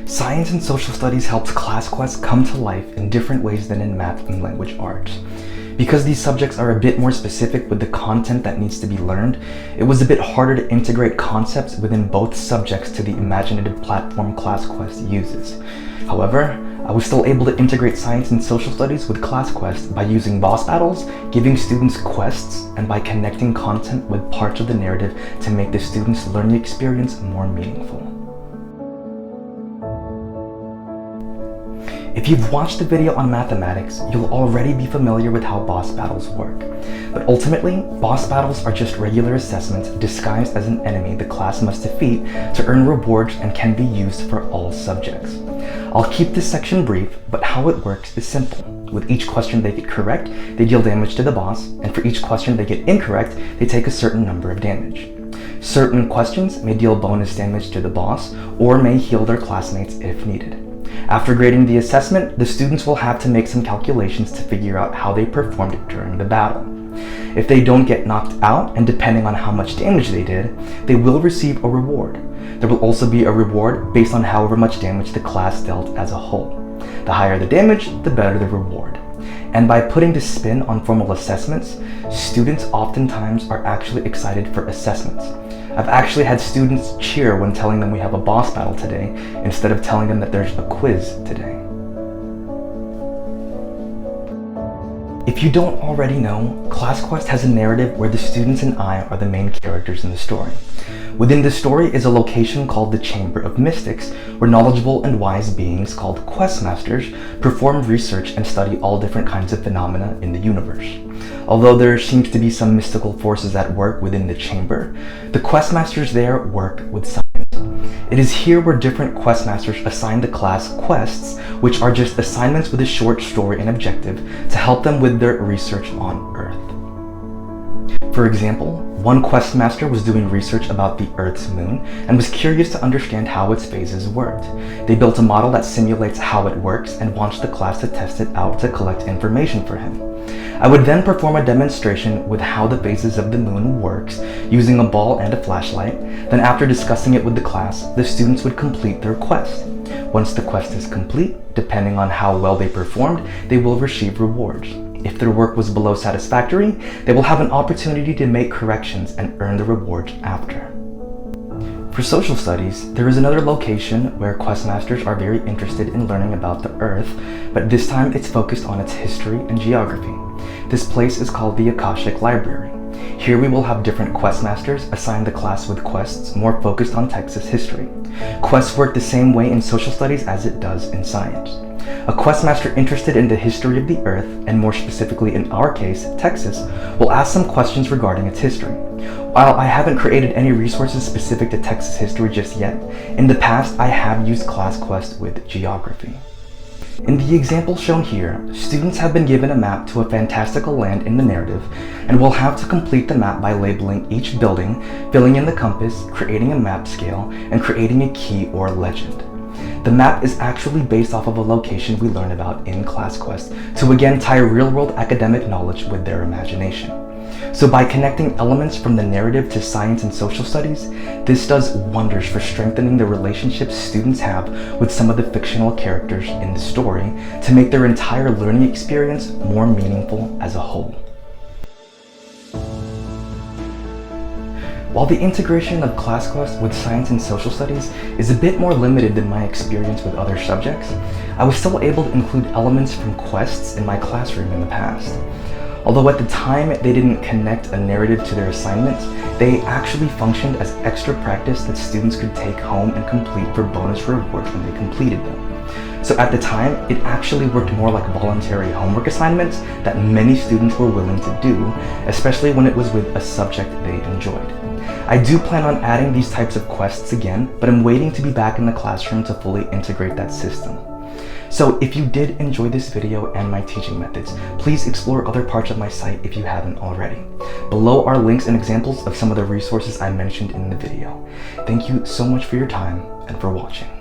Science and social studies helps ClassQuest come to life in different ways than in math and language arts. Because these subjects are a bit more specific with the content that needs to be learned, it was a bit harder to integrate concepts within both subjects to the imaginative platform ClassQuest uses. However, I was still able to integrate science and social studies with ClassQuest by using boss battles, giving students quests, and by connecting content with parts of the narrative to make the students' learning experience more meaningful. If you've watched the video on mathematics, you'll already be familiar with how boss battles work. But ultimately, boss battles are just regular assessments disguised as an enemy the class must defeat to earn rewards and can be used for all subjects. I'll keep this section brief, but how it works is simple. With each question they get correct, they deal damage to the boss, and for each question they get incorrect, they take a certain number of damage. Certain questions may deal bonus damage to the boss, or may heal their classmates if needed. After grading the assessment, the students will have to make some calculations to figure out how they performed during the battle. If they don't get knocked out, and depending on how much damage they did, they will receive a reward. There will also be a reward based on however much damage the class dealt as a whole. The higher the damage, the better the reward. And by putting the spin on formal assessments, students oftentimes are actually excited for assessments. I've actually had students cheer when telling them we have a boss battle today, instead of telling them that there's a quiz today. If you don't already know, ClassQuest has a narrative where the students and I are the main characters in the story. Within the story is a location called the Chamber of Mystics, where knowledgeable and wise beings called Questmasters perform research and study all different kinds of phenomena in the universe. Although there seems to be some mystical forces at work within the chamber, the Questmasters there work with science. It is here where different Questmasters assign the class quests, which are just assignments with a short story and objective to help them with their research on Earth. For example, one Questmaster was doing research about the Earth's moon and was curious to understand how its phases worked. They built a model that simulates how it works and wants the class to test it out to collect information for him. I would then perform a demonstration with how the phases of the moon works using a ball and a flashlight. Then after discussing it with the class, the students would complete their quest. Once the quest is complete, depending on how well they performed, they will receive rewards. If their work was below satisfactory, they will have an opportunity to make corrections and earn the rewards after. For social studies, there is another location where Questmasters are very interested in learning about the Earth, but this time it's focused on its history and geography. This place is called the Akashic Library. Here we will have different Questmasters assign the class with quests more focused on Texas history. Quests work the same way in social studies as it does in science. A Questmaster interested in the history of the Earth, and more specifically in our case, Texas, will ask some questions regarding its history. While I haven't created any resources specific to Texas history just yet, in the past I have used ClassQuest with geography. In the example shown here, students have been given a map to a fantastical land in the narrative, and will have to complete the map by labeling each building, filling in the compass, creating a map scale, and creating a key or legend. The map is actually based off of a location we learn about in ClassQuest to again tie real-world academic knowledge with their imagination. So by connecting elements from the narrative to science and social studies, this does wonders for strengthening the relationships students have with some of the fictional characters in the story to make their entire learning experience more meaningful as a whole. While the integration of ClassQuest with science and social studies is a bit more limited than my experience with other subjects, I was still able to include elements from quests in my classroom in the past. Although at the time they didn't connect a narrative to their assignments, they actually functioned as extra practice that students could take home and complete for bonus rewards when they completed them. So at the time, it actually worked more like voluntary homework assignments that many students were willing to do, especially when it was with a subject they enjoyed. I do plan on adding these types of quests again, but I'm waiting to be back in the classroom to fully integrate that system. So if you did enjoy this video and my teaching methods, please explore other parts of my site if you haven't already. Below are links and examples of some of the resources I mentioned in the video. Thank you so much for your time and for watching.